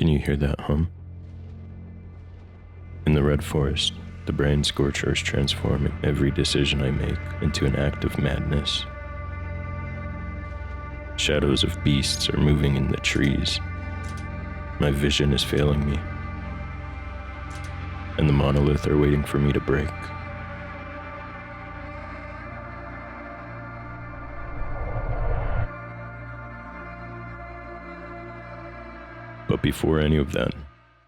Can you hear that hum? In the red forest, the brain Scorcher is transforming every decision I make into an act of madness. Shadows of beasts are moving in the trees. My vision is failing me, and the monolith are waiting for me to break. But before any of that,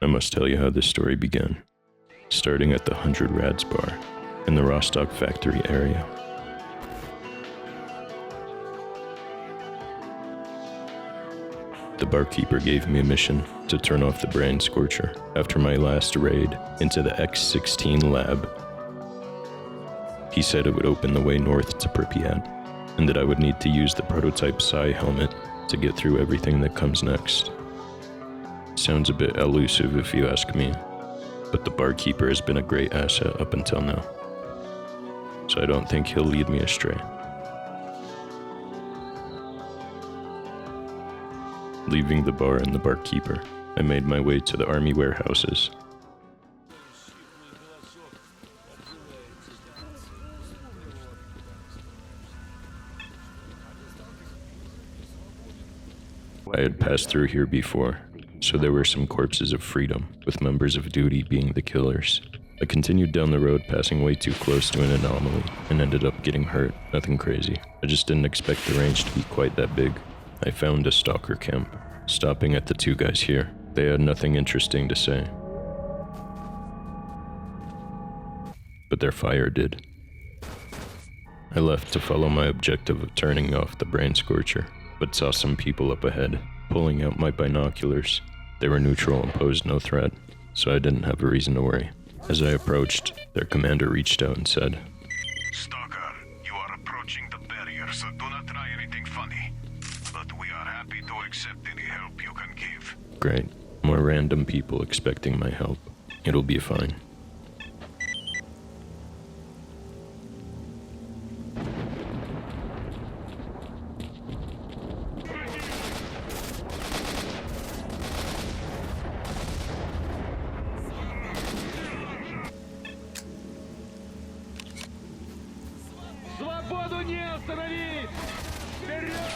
I must tell you how this story began, starting at the 100 Rads bar in the Rostock factory area. The barkeeper gave me a mission to turn off the brain Scorcher after my last raid into the X-16 lab. He said it would open the way north to Pripyat, and that I would need to use the prototype Psi helmet to get through everything that comes next. Sounds a bit elusive if you ask me, but the barkeeper has been a great asset up until now, so I don't think he'll lead me astray. Leaving the bar and the barkeeper, I made my way to the army warehouses. I had passed through here before, so there were some corpses of freedom, with members of duty being the killers. I continued down the road, passing way too close to an anomaly, and ended up getting hurt. Nothing crazy. I just didn't expect the range to be quite that big. I found a stalker camp, stopping at the two guys here. They had nothing interesting to say, but their fire did. I left to follow my objective of turning off the brain Scorcher, but saw some people up ahead. Pulling out my binoculars, they were neutral and posed no threat, so I didn't have a reason to worry. As I approached, their commander reached out and said, "Stalker, you are approaching the barrier, so do not try anything funny. But we are happy to accept any help you can give." Great. More random people expecting my help. It'll be fine. Свободу не остановить! Вперед!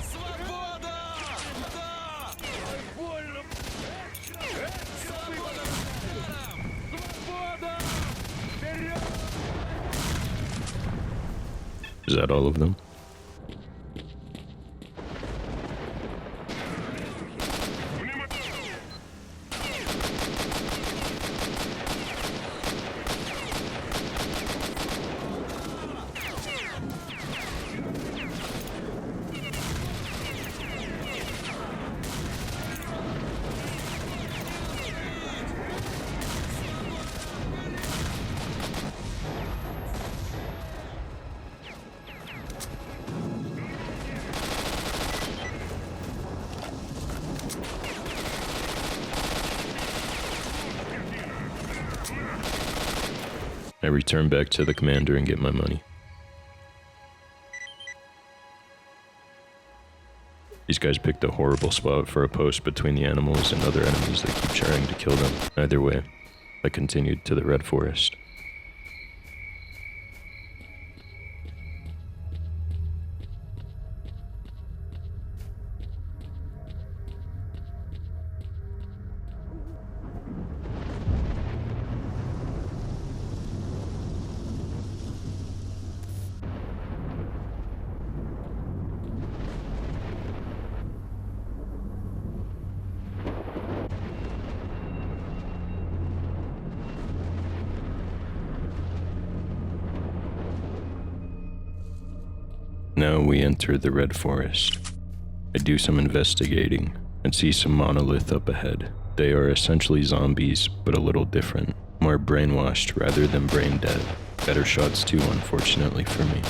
Свобода! Да! Больно! Свобода! Свобода! Вперед! Is that all of them? I return back to the commander and get my money. These guys picked a horrible spot for a post between the animals and other enemies that keep trying to kill them. Either way, I continued to the red forest. Now we enter the red forest. I do some investigating and see some monolith up ahead. They are essentially zombies, but a little different. More brainwashed rather than brain dead. Better shots too, unfortunately for me.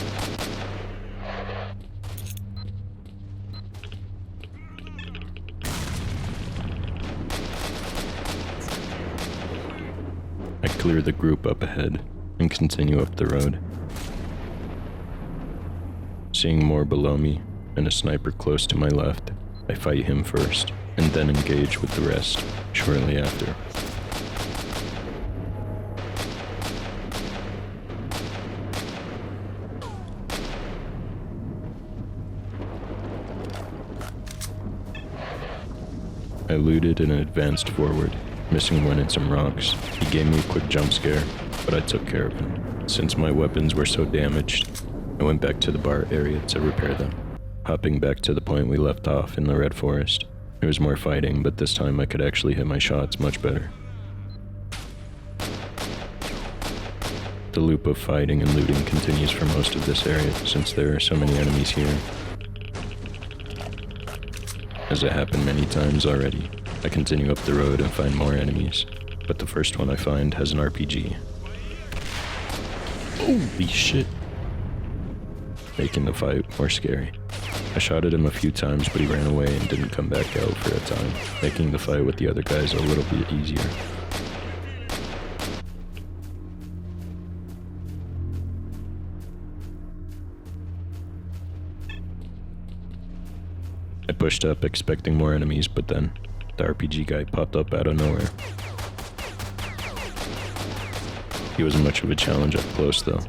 I clear the group up ahead and continue up the road. Seeing more below me and a sniper close to my left, I fight him first, and then engage with the rest shortly after. I looted and advanced forward, missing one in some rocks. He gave me a quick jump scare, but I took care of him. Since my weapons were so damaged, I went back to the bar area to repair them. Hopping back to the point we left off in the Red Forest, there was more fighting, but this time I could actually hit my shots much better. The loop of fighting and looting continues for most of this area, since there are so many enemies here. As it happened many times already, I continue up the road and find more enemies, but the first one I find has an RPG. Holy shit! Making the fight more scary. I shot at him a few times, but he ran away and didn't come back out for a time, making the fight with the other guys a little bit easier. I pushed up expecting more enemies, but then the RPG guy popped up out of nowhere. He wasn't much of a challenge up close though.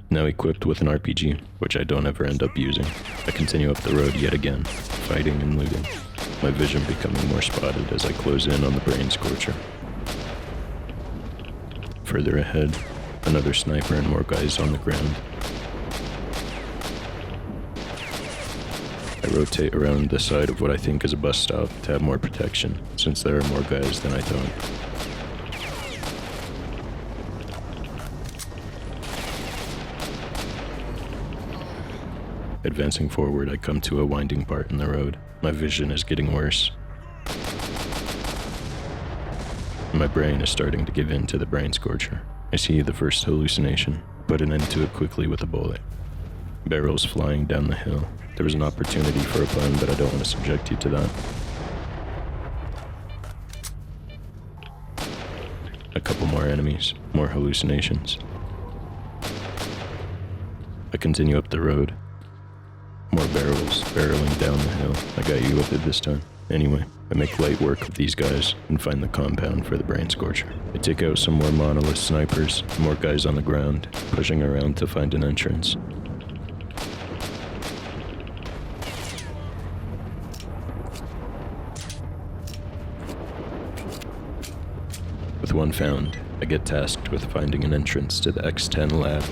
Now equipped with an RPG, which I don't ever end up using, I continue up the road yet again, fighting and looting, my vision becoming more spotted as I close in on the brain scorcher. Further ahead, another sniper and more guys on the ground. I rotate around the side of what I think is a bus stop to have more protection, since there are more guys than I thought. Advancing forward, I come to a winding part in the road. My vision is getting worse. My brain is starting to give in to the brain scorcher. I see the first hallucination, put an end to it quickly with a bullet. Barrels flying down the hill. There was an opportunity for a pun, but I don't want to subject you to that. A couple more enemies, more hallucinations. I continue up the road. More barrels barreling down the hill. I got you with it this time. Anyway, I make light work of these guys and find the compound for the brain scorcher. I take out some more monolith snipers, more guys on the ground, pushing around to find an entrance. With one found, I get tasked with finding an entrance to the X10 lab.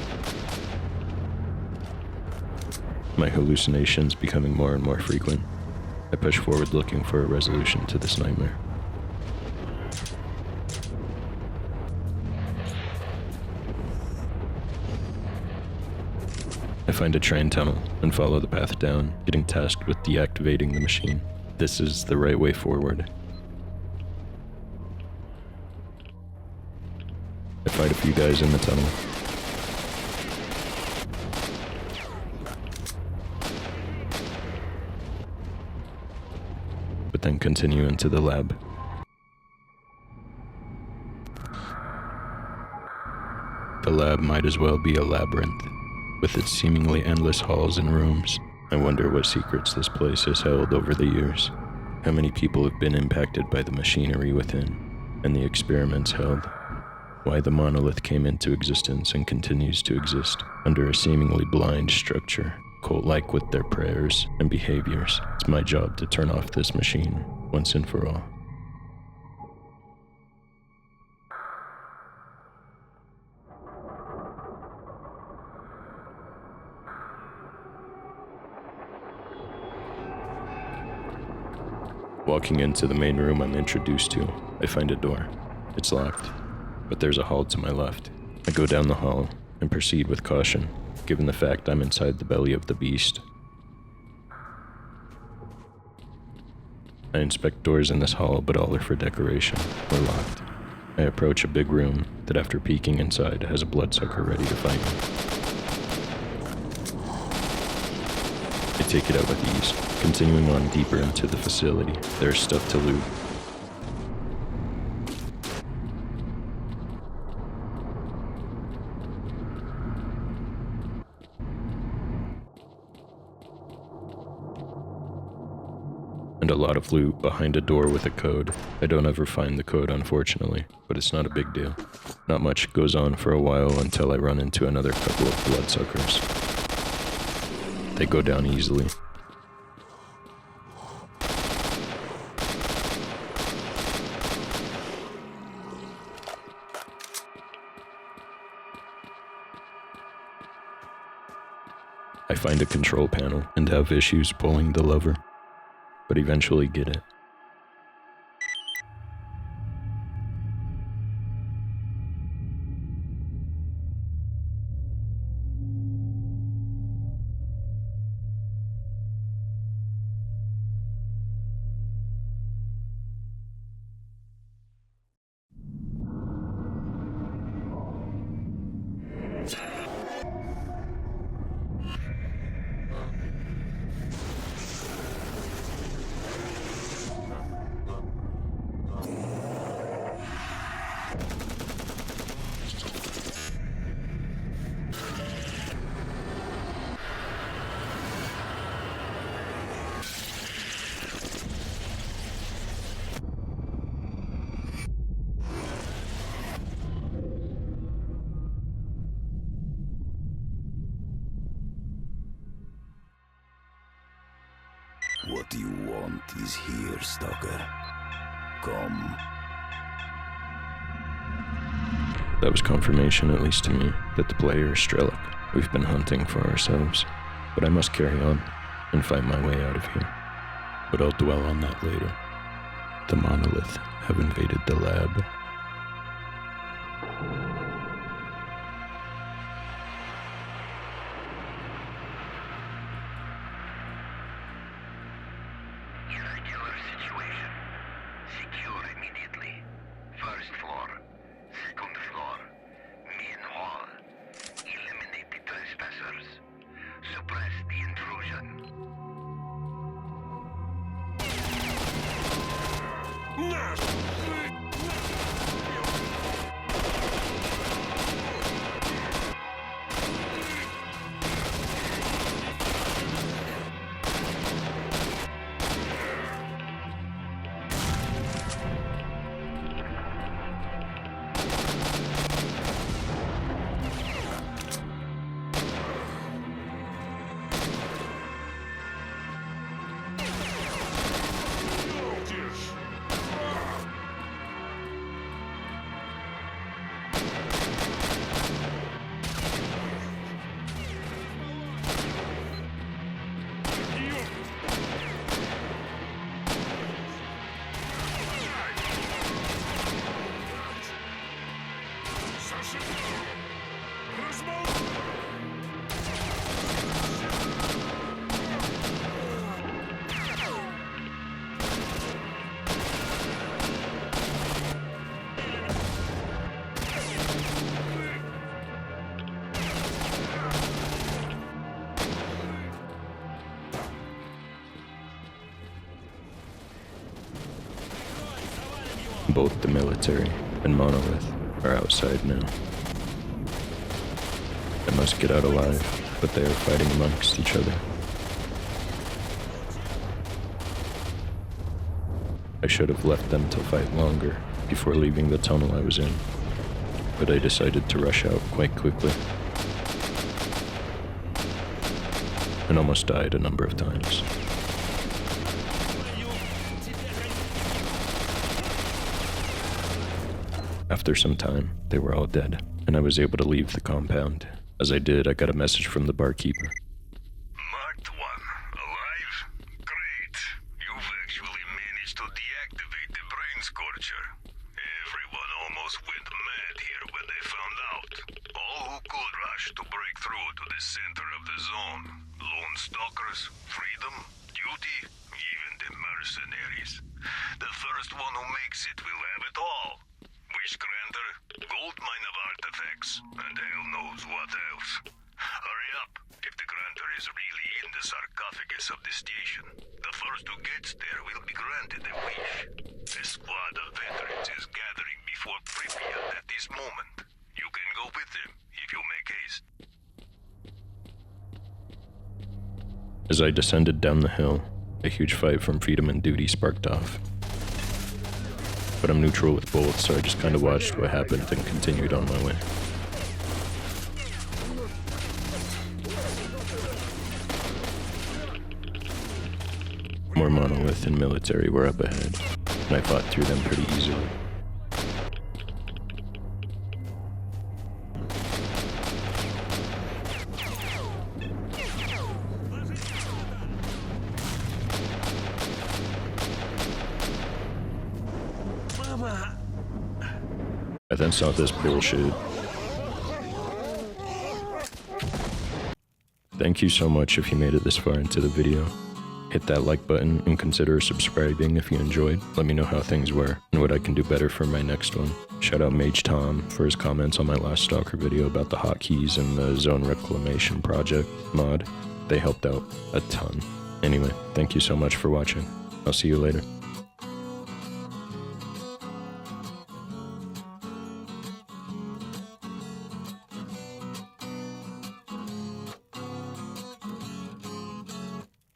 My hallucinations becoming more and more frequent. I push forward looking for a resolution to this nightmare. I find a train tunnel and follow the path down, getting tasked with deactivating the machine. This is the right way forward. I fight a few guys in the tunnel. But then continue into the lab. The lab might as well be a labyrinth, with its seemingly endless halls and rooms. I wonder what secrets this place has held over the years. How many people have been impacted by the machinery within, and the experiments held. Why the monolith came into existence and continues to exist under a seemingly blind structure, cult-like with their prayers and behaviors. It's my job to turn off this machine once and for all. Walking into the main room I'm introduced to, I find a door. It's locked, but there's a hall to my left. I go down the hall and proceed with caution, given the fact I'm inside the belly of the beast. I inspect doors in this hall, but all are for decoration, or locked. I approach a big room that, after peeking inside, has a bloodsucker ready to fight me. I take it out with ease, continuing on deeper into the facility. There's stuff to loot. and a lot of loot behind a door with a code. I don't ever find the code, unfortunately, but it's not a big deal. Not much goes on for a while until I run into another couple of bloodsuckers. They go down easily. I find a control panel and have issues pulling the lever, but eventually get it. What you want is here, Stalker. Come. That was confirmation, at least to me, that the player is S.T.A.L.K.E.R. We've been hunting for ourselves, but I must carry on and find my way out of here. But I'll dwell on that later. The monolith have invaded the lab. Irregular situation. Secure immediately. First floor. Second floor. Main hall. Eliminate the trespassers. Suppress the intrusion. Both the military and monolith are outside now. I must get out alive, but they are fighting amongst each other. I should have left them to fight longer before leaving the tunnel I was in, but I decided to rush out quite quickly and almost died a number of times. After some time, they were all dead, and I was able to leave the compound. As I did, I got a message from the barkeeper. Marked one. Alive? Great. You've actually managed to deactivate the brain Scorcher. Everyone almost went mad here when they found out. All who could rushed to break through to the center of the zone. Lone stalkers, freedom, duty, even the mercenaries. The first one who makes it will have it all. Wish granter, gold mine of artifacts, and hell knows what else. Hurry up, if the grantor is really in the sarcophagus of the station. The first who gets there will be granted a wish. A squad of veterans is gathering before Pripyat at this moment. You can go with them, if you make haste. As I descended down the hill, A huge fight from freedom and duty sparked off. But I'm neutral with both, so I just kinda watched what happened and continued on my way. More monolith and military were up ahead, and I fought through them pretty easily. I then saw this bullshit. Thank you so much if you made it this far into the video. Hit that like button and consider subscribing if you enjoyed. Let me know how things were and what I can do better for my next one. Shout out Mage Tom for his comments on my last Stalker video about the hotkeys and the zone reclamation project mod. They helped out a ton. Anyway, thank you so much for watching. I'll see you later.